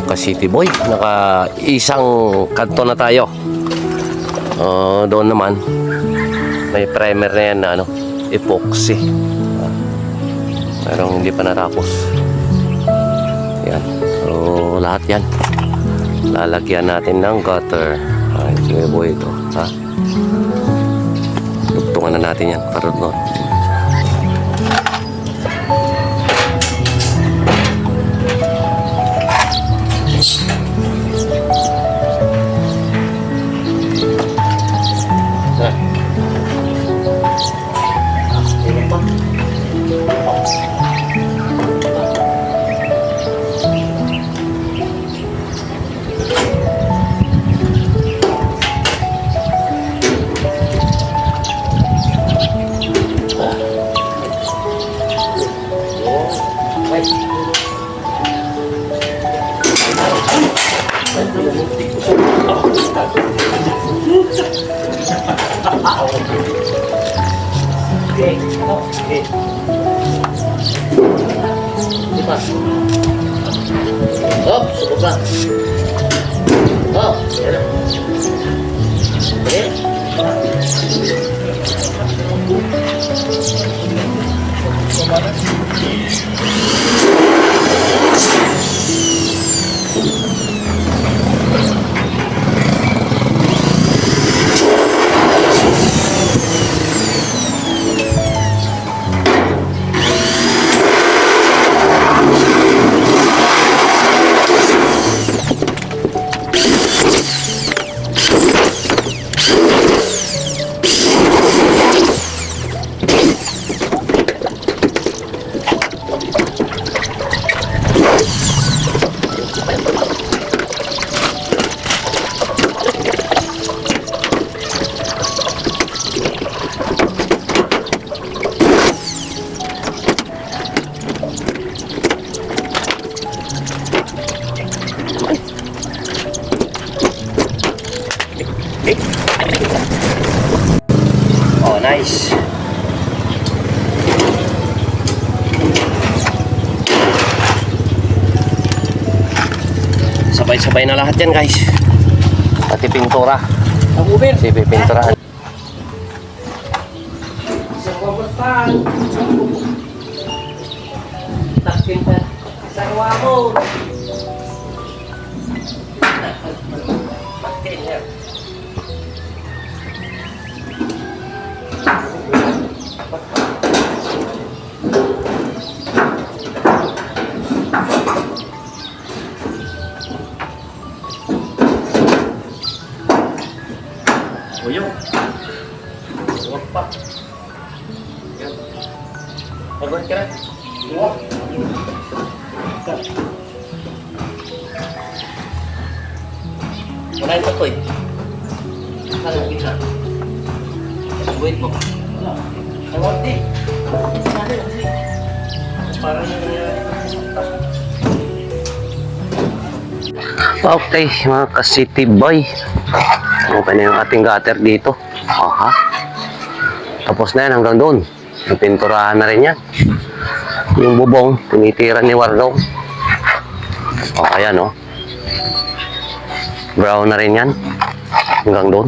ka-city boy. Naka isang kanto na tayo. Doon naman may primer na yan na ano, epoxy. Pero hindi pa natapos. Yan. So lahat yan lalagyan natin ng gutter. Sige boy ito, ha? Tugtungan na natin yan para doon. Oh, suko ba? Oh, yan na. Oh, nice. Sabay-sabay na lahat yan, guys. Pati pintura. Si pipinturahan. Uyong. Huwag pa. Yan. Pagod ka na. Huwag. Wala yung patoy. Saan ang kita? Wait mo. Wala. Tawag din. Parang Okay, mga ka-city boy. Okay na yung ating gutter dito. Aha. Tapos na yan hanggang doon. Napinturahan na rin yan. Yung bubong, tinitira ni Wardo. O, ayan o. Brown na rin yan. Hanggang doon.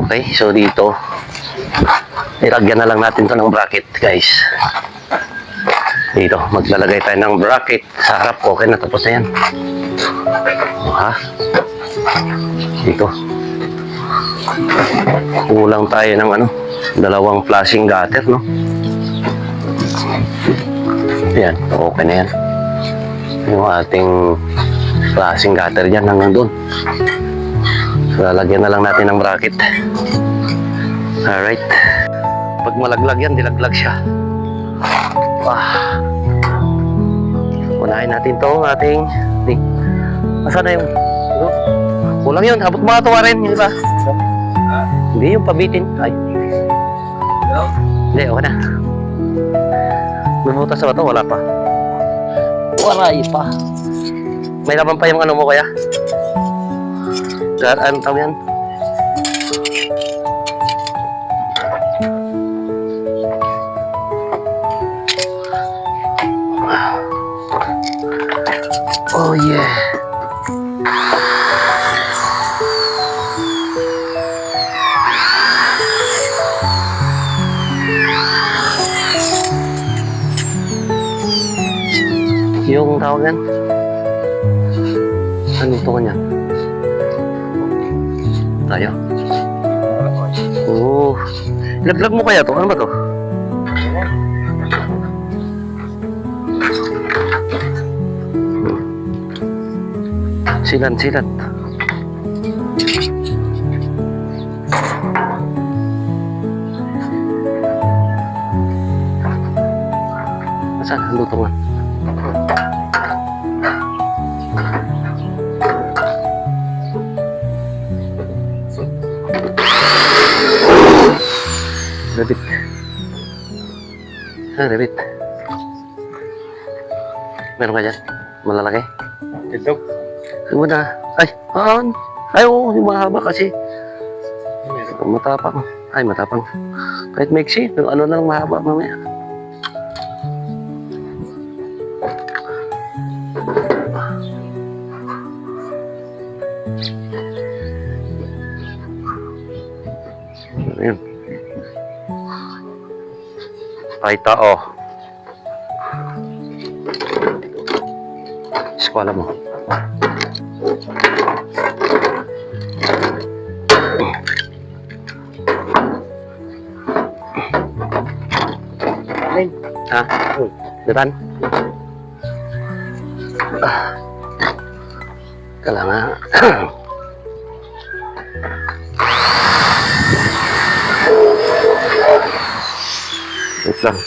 Okay, so dito, ilagyan na lang natin to ng bracket, guys. Dito, maglalagay tayo ng bracket sa harap. Okay na, tapos na yan. Ha? Dito. Kulang tayo ng ano, dalawang flashing gutter, no? Ayan, okay na yan. Yung ating flashing gutter dyan hanggang doon. So, lalagyan na lang natin ng bracket. Alright. Pag malaglag yan, dilaglag siya. Unahin natin to ating asan na yung kulang yun, abot mga tuwa rin yung iba. Hindi yung pabitin. Ay, hindi, okay na. May butas na ba ito? Wala pa. Waray pa. May laban pa yung ano mo kaya? Ano tawag yan? Oh yeah. Yung tawagan? Anong tungan niya? Tayo? Oo. Laglag mo kaya to? Ano ba to? Silan, silan. Saan? Ang lutungan? Rabbit. Ah, rabbit. Meron ka dyan? Malalaki? Ito. Yung na. Ay, ay, oo, yung mahaba kasi. Matapang. Ay, matapang. Kahit maiksi, pero ano na lang mahaba mamaya. Ayun. Ay, tao. Eskwala mo. Ha? Depan? Kailangan. Wait lang.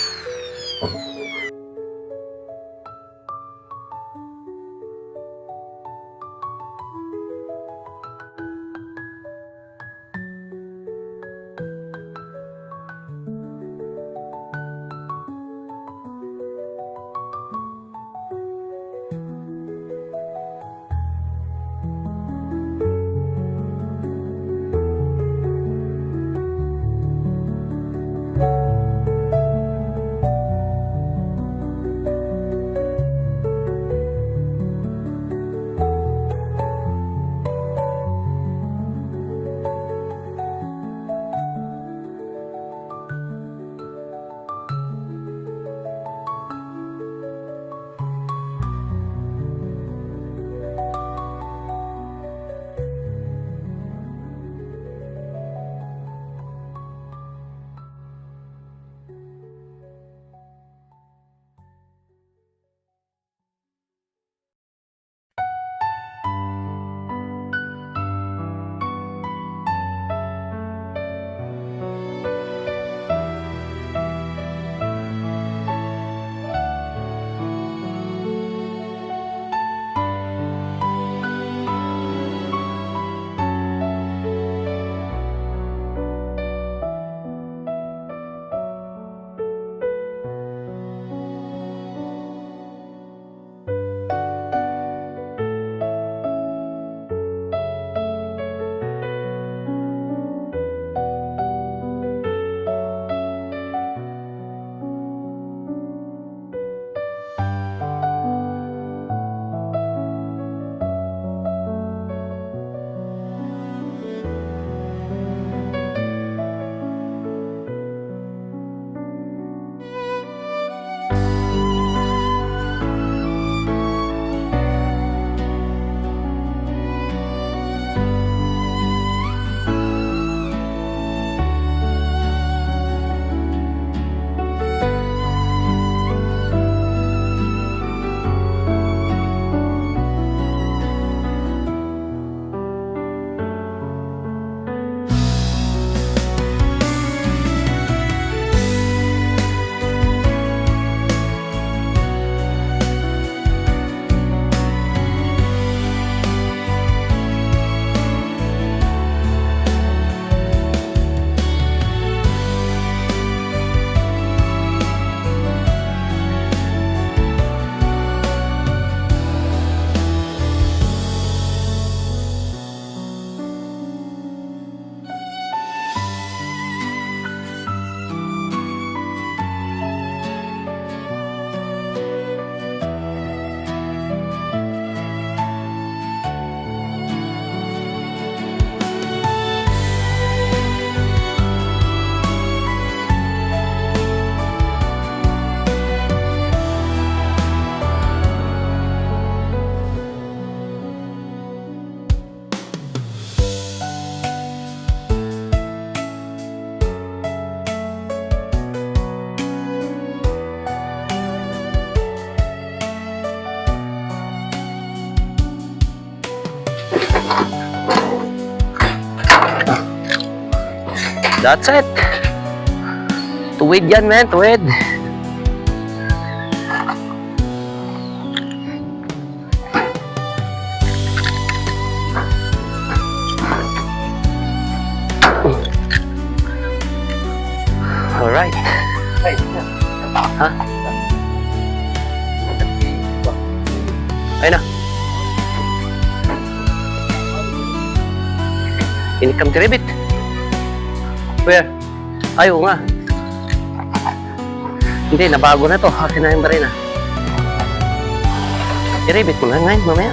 That's it. Tuwid yan, man. Tuwid. Alright. Ha? Ayun na. Income to rebate. Where? Ay, oo nga. Hindi, nabago na to. Akin na yung barina. I-rebate mo na ngayon, mamaya.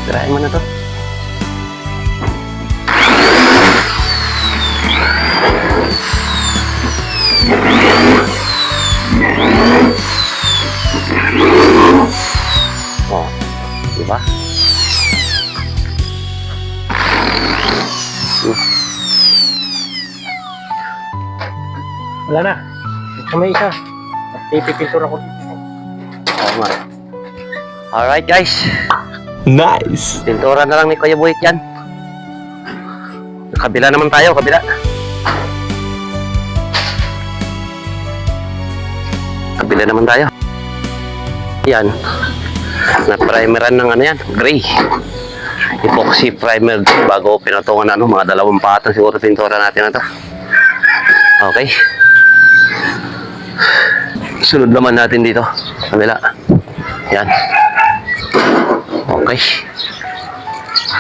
Tirahin mo na to. Oh, diba? Wala na. Ito may isa. Pipipintura ko. Oo nga. Alright guys. Nice! Pintura na lang ni Kuya Buhit yan. Kabila naman tayo, kabila. Kabila naman tayo. Yan. Na-primeran ng ano yan, gray. Epoxy primer bago pinatungan na ano, mga 2 patong siguro pintura natin na to. Okay. Sunod naman natin dito. Kabila. Yan. Okay.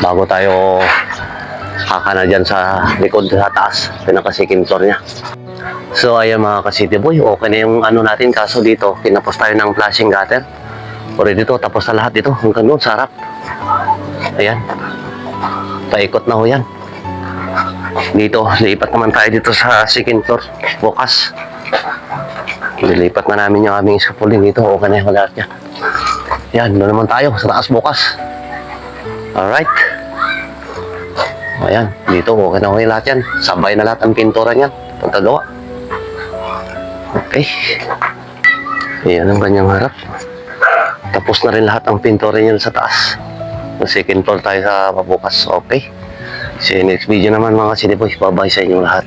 Bago tayo kakana dyan sa likod sa taas, pinaka-second floor niya. So ayan mga ka-city boy, okay na yung ano natin, kaso dito kinapos tayo ng flashing gutter. Already dito, tapos na lahat dito hanggang doon sa harap. Ayan. Paikot na ho yan. Dito, lipat naman tayo dito sa second floor bukas. Nilipat na namin yung aming scaffolding dito, okay na yung lahat niya. Yan, doon naman tayo sa taas bukas. Alright. Ayan, dito okay na okay lahat yan. Sabay na lahat ang pintura niyan. Pagkagawa. Okay. Ayan ang kanyang harap. Tapos na rin lahat ang pintura niyan sa taas. Second floor tayo sa pabukas. Okay. See you next video naman mga city boys. Bye-bye sa inyong lahat.